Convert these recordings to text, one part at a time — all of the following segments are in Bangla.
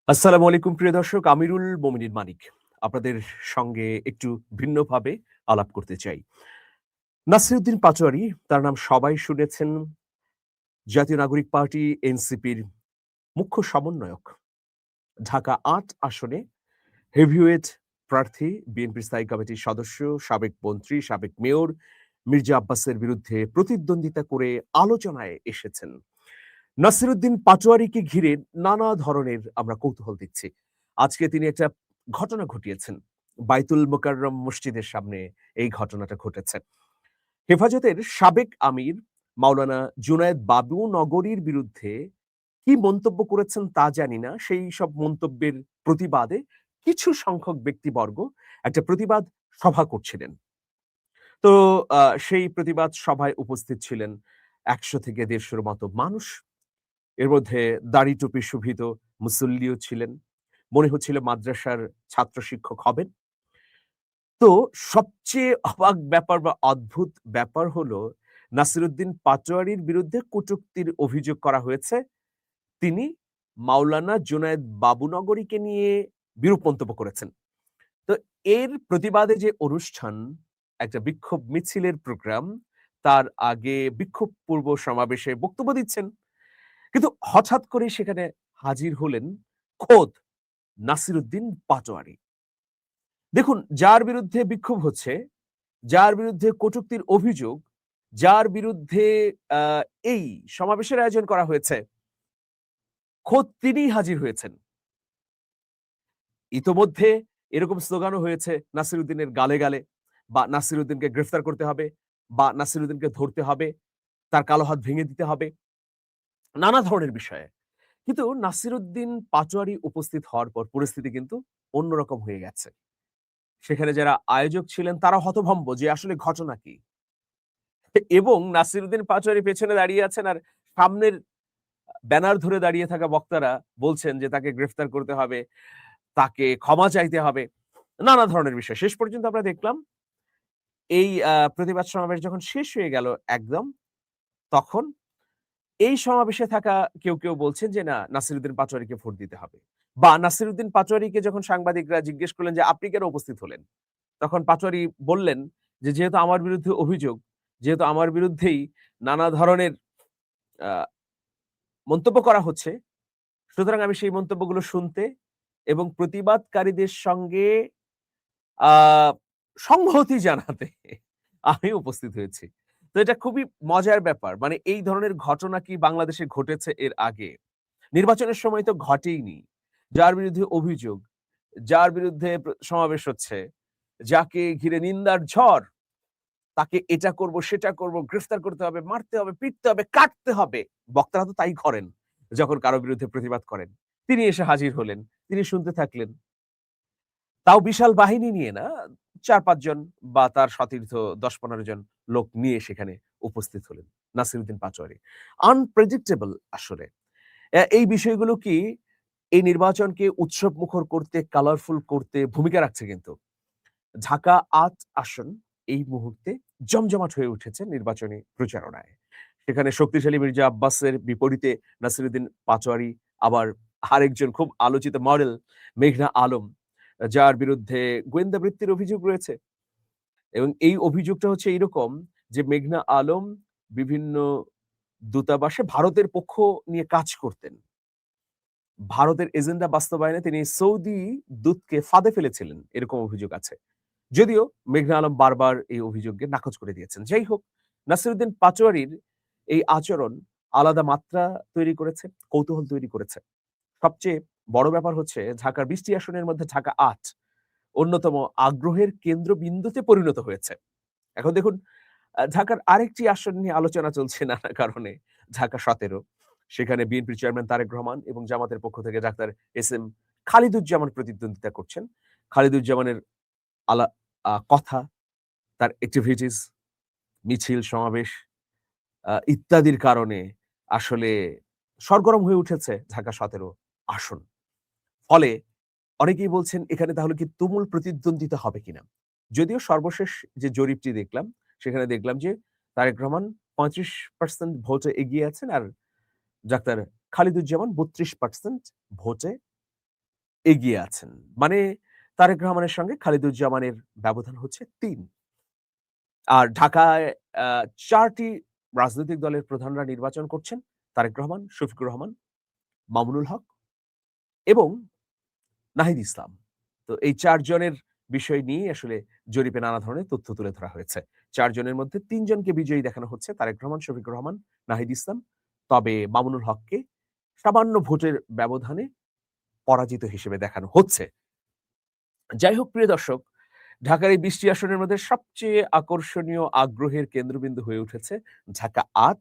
আসসালামু আলাইকুম প্রিয় দর্শক। আমিরুল মোমিনিন মানিক। আপনাদের সঙ্গে একটু ভিন্নভাবে আলাপ করতে চাই। নাসিরুদ্দিন পাটোয়ারী তার নাম সবাই শুনেছেন। জাতীয় নাগরিক পার্টি এনসিপির মুখ্য সমন্বয়ক। ঢাকা ৮ আসনে হেভিওয়েট প্রার্থী, বিএনপির স্থায়ী কমিটির সদস্য, সাবেক মন্ত্রী, সাবেক মেয়র মির্জা আব্বাসের বিরুদ্ধে প্রতিদ্বন্দ্বিতা করে আলোচনায় এসেছেন। নাসিরুদ্দিন পাটোয়ারীকে ঘিরে নানা ধরনের আমরা কৌতূহল দেখছি। আজকে তিনি একটা ঘটনা ঘটিয়েছেন। বাইতুল মোকাররম মসজিদের সামনে এই ঘটনাটা ঘটেছে। হেফাজতের সাবেক আমির মাওলানা জুনায়েদ বাবু নগরীর বিরুদ্ধে কি মন্তব্য করেছেন তা জানি না। সেই সব মন্তব্যের প্রতিবাদে কিছু সংখ্যক ব্যক্তিবর্গ একটা প্রতিবাদ সভা করছিলেন। তো সেই প্রতিবাদ সভায় উপস্থিত ছিলেন ১০০ থেকে ১৫০ মতো মানুষ। এর মধ্যে দাড়ি টুপি শোভিত মুসল্লিও ছিলেন। মনে হচ্ছিল মাদ্রাসার ছাত্র শিক্ষক হবেন। তো সবচেয়ে অবাক ব্যাপার বা অদ্ভুত ব্যাপার হলো নাসিরুদ্দিন পাটোয়ারীর বিরুদ্ধে কটূক্তির অভিযোগ করা হয়েছে। তিনি মাওলানা জুনায়েদ বাবুনগরীকে নিয়ে বিরূপ মন্তব্য করেছেন। তো এর প্রতিবাদে যে অনুষ্ঠান, একটা বিক্ষোভ মিছিলের প্রোগ্রাম, তার আগে বিক্ষোভ পূর্ব সমাবেশে বক্তব্য দিচ্ছেন। কিন্তু হঠাৎ করেই সেখানে হাজির হলেন খোদ নাসিরুদ্দিন পাটোয়ারী। দেখুন, যার বিরুদ্ধে বিক্ষোভ হচ্ছে, যার বিরুদ্ধে কটূক্তির অভিযোগ, যার বিরুদ্ধে আ এই সমাবেশের আয়োজন করা হয়েছে, খোদ তিনিই হাজির হয়েছেন। ইতোমধ্যে এরকম স্লোগানও হয়েছে নাসিরুদ্দিনের গালে, গালে বা নাসিরুদ্দিনকে গ্রেফতার করতে হবে বা নাসিরুদ্দিনকে ধরতে হবে, তার কালো হাত ভেঙে দিতে হবে, নানা ধরনের বিষয়ে। কিন্তু নাসিরুদ্দিন পাটোয়ারী উপস্থিত হওয়ার পর পরিস্থিতি কিন্তু অন্যরকম হয়ে গেছে। সেখানে যারা আয়োজক ছিলেন তারা হতভম্ব যে আসলে ঘটনা কি? এবং নাসিরুদ্দিন পাটোয়ারী পেছনে দাঁড়িয়ে আছেন আর সামনের ব্যানার ধরে দাঁড়িয়ে থাকা বক্তারা বলছেন যে তাকে গ্রেফতার করতে হবে, তাকে ক্ষমা চাইতে হবে। নানা ধরনের বিষয়। শেষ পর্যন্ত আমরা দেখলাম এই প্রতিবাদ সমাবেশ যখন শেষ হয়ে গেল একদম, তখন এই সমাবেশে থাকা কেউ বলছেন যে, "না, নাসিরুদ্দিন পাটোয়ারীকে ভোট দিতে হবে।" বা নাসিরুদ্দিন পাটোয়ারীকে যখন সাংবাদিকরা জিজ্ঞেস করলেন যে, "আপনি কেন উপস্থিত হলেন?" তখন পাটোয়ারী বললেন যে, "যেহেতু আমার বিরুদ্ধে অভিযোগ, যেহেতু আমার বিরুদ্ধেই নানা ধরনের আ মন্তব্য করা হচ্ছে, সুতরাং আমি সেই মন্তব্যগুলো শুনতে এবং প্রতিবাদকারীদের সঙ্গে আ সংহতি জানাতে আমি উপস্থিত হয়েছি।" তো এটা খুবই মজার ব্যাপার। মানে এই ধরনের ঘটনা কি বাংলাদেশে ঘটেছে এর আগে? নির্বাচনের সময় তো ঘটেইনি। যার বিরুদ্ধে অভিযোগ, যার বিরুদ্ধে সমাবেশ হচ্ছে, যাকে ঘিরে নিন্দার ঝড়, তাকে এটা করব, সেটা করব, গ্রেফতার করতে হবে, মারতে হবে, পিটতে হবে, কাটতে হবে। বক্তারা তো তাই করেন যখন কারো বিরুদ্ধে প্রতিবাদ করেন। তিনি এসে হাজির হলেন। তিনি শুনতে থাকলেন। তাও বিশাল বাহিনী নিয়ে না, ৪-৫ জন বা তার সতীর্থ ১০-১৫ জন লোক নিয়ে সেখানে উপস্থিত হলেন। নাসিরুদ্দিন পাটোয়ারী। আনপ্রেডিক্টেবল আসলে। এই বিষয়গুলো কি এই নির্বাচনকে উৎসবমুখর করতে, কালারফুল করতে ভূমিকা রাখছে কিন্তু। ঢাকা ৮ আসন এই মুহূর্তে জমজমাট হয়ে উঠেছে নির্বাচনী প্রচারণায়। সেখানে শক্তিশালী মির্জা আব্বাসের বিপরীতে নাসিরুদ্দিন পাটোয়ারী, আবার আরেকজন খুব আলোচিত মডেল মেঘনা আলম, যার বিরুদ্ধে গোয়েন্দা বৃত্তির অভিযোগ রয়েছে। এবং এই অভিযোগটা হচ্ছে এইরকম যে মেঘনা আলম বিভিন্ন দূতাবাসে ভারতের পক্ষ নিয়ে কাজ করতেন। ভারতের এজেন্ডা বাস্তবায়নে তিনি সৌদি দূতকে ফাঁদে ফেলেছিলেন, এরকম অভিযোগ আছে। যদিও মেঘনা আলম বারবার এই অভিযোগকে নাকচ করে দিয়েছেন। যাই হোক, নাসিরুদ্দিন পাটোয়ারীর এই আচরণ আলাদা মাত্রা তৈরি করেছে, কৌতূহল তৈরি করেছে। সবচেয়ে বড় ব্যাপার হচ্ছে ঢাকার ২০ টি আসনের মধ্যে ঢাকা ৮ অন্যতম আগ্রহের কেন্দ্রবিন্দুতে পরিণত হয়েছে। এখন দেখুন, ঢাকার আরেকটি আসন নিয়ে আলোচনা চলছে নানা কারণে, ঢাকা ১৭। সেখানে বিএনপির চেয়ারম্যান তারেক রহমান এবং জামাতের পক্ষ থেকে ডাক্তার এস এম খালিদুজ্জামান প্রতিদ্বন্দ্বিতা করছেন। খালিদুজ্জামানের আলা কথা, তার এক্টিভিটিস, মিছিল, সমাবেশ ইত্যাদির কারণে আসলে সরগরম হয়ে উঠেছে ঢাকা ১৭ আসন। ফলে অনেকেই বলছেন এখানে তাহলে কি তুমুল প্রতিদ্বন্দ্বিতা হবে কিনা? যদিও সর্বশেষ যে জরিপটি দেখলাম, সেখানে দেখলাম যে তারেক রহমান ৩৫% ভোটে এগিয়ে আছেন আর ডাক্তার খালিদুজ্জামান ৩২% ভোটে এগিয়ে আছেন। মানে তারেক রহমানের সঙ্গে খালিদুজ্জামানের ব্যবধান হচ্ছে ৩। আর ঢাকায় আ ৪ টি রাজনৈতিক দলের প্রধানরা নির্বাচন করছেন। তারেক রহমান, শফিকুর রহমান, মামুনুল হক এবং নাহিদ ইসলাম। তো এই ৪ জনের বিষয় নিয়েই আসলে জরিপে নানা ধরনের তথ্য তুলে ধরা হয়েছে। ৪ জনের মধ্যে ৩ জনকে বিজয়ী দেখানো হচ্ছে। তারেক রহমান, শফিকুর রহমান, নাহিদ ইসলাম। তবে মামুনুল হককে সামান্য ভোটের ব্যবধানে পরাজিত হিসেবে দেখানো হচ্ছে। যাই হোক প্রিয় দর্শক, ঢাকার এই ২০ টি আসনের মধ্যে সবচেয়ে আকর্ষণীয় আগ্রহের কেন্দ্রবিন্দু হয়ে উঠেছে ঢাকা-৮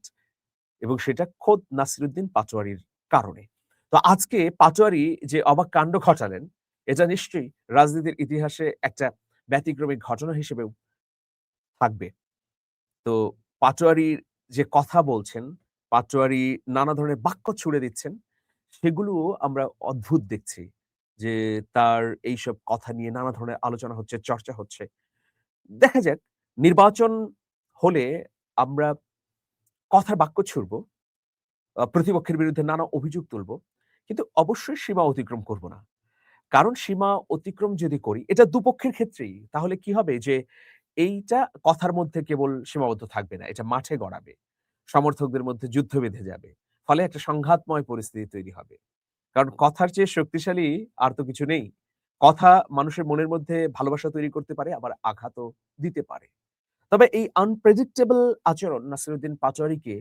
এবং সেটা খোদ নাসিরুদ্দিন পাটোয়ারির কারণে। তো আজকে পাটোয়ারি যে অবাক কাণ্ড ঘটালেন, এটা নিশ্চয়ই রাজনীতির ইতিহাসে একটা ব্যতিক্রমী ঘটনা হিসেবেও থাকবে। তো পাটোয়ারির যে কথা বলছেন, পাটোয়ারি নানা ধরনের বাক্য ছুড়ে দিচ্ছেন, সেগুলোও আমরা অদ্ভুত দেখছি। যে তার এইসব কথা নিয়ে নানা ধরনের আলোচনা হচ্ছে, চর্চা হচ্ছে। দেখা যাক নির্বাচন হলে আমরা কথার বাক্য ছুড়ব, প্রতিপক্ষের বিরুদ্ধে নানা অভিযোগ তুলব। কিন্তু অবশ্যই সীমা অতিক্রম করব না। কারণ সীমা অতিক্রম যদি করি, এটা দুপক্ষের ক্ষেত্রেই। তাহলে কি হবে যে এইটা কথার মধ্যে কেবল সীমাবদ্ধ থাকবে না। এটা মাঠে গড়াবে। সমর্থকদের মধ্যে যুদ্ধ বেঁধে যাবে। ফলে একটা সংঘাতময় পরিস্থিতি তৈরি হবে। কারণ কথার চেয়ে শক্তিশালী আর তো কিছু নেই। কথা মানুষের মনের মধ্যে ভালোবাসা তৈরি করতে পারে, আবার আঘাতও দিতে পারে। তবে এই আনপ্রেডিক্টেবল আচরণ নাসিরুদ্দিন পাটোয়ারিকে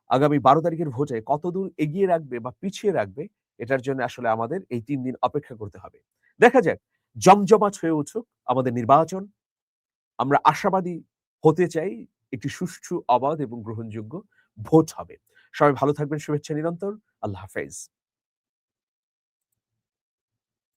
আগামী ১২ তারিখের ভোটে কতদূর এগিয়ে রাখবে বা পিছিয়ে রাখবে, এটার জন্য আসলে আমাদের এই ৩ দিন অপেক্ষা করতে হবে। দেখা যাক জমজমাট হয়ে উঠুক আমাদের নির্বাচন। আমরা আশাবাদী হতে চাই একটি সুষ্ঠু, অবাধ এবং গ্রহণযোগ্য ভোট হবে। সবাই ভালো থাকবেন, শুভেচ্ছা নিরন্তর। আল্লাহ হাফেজ।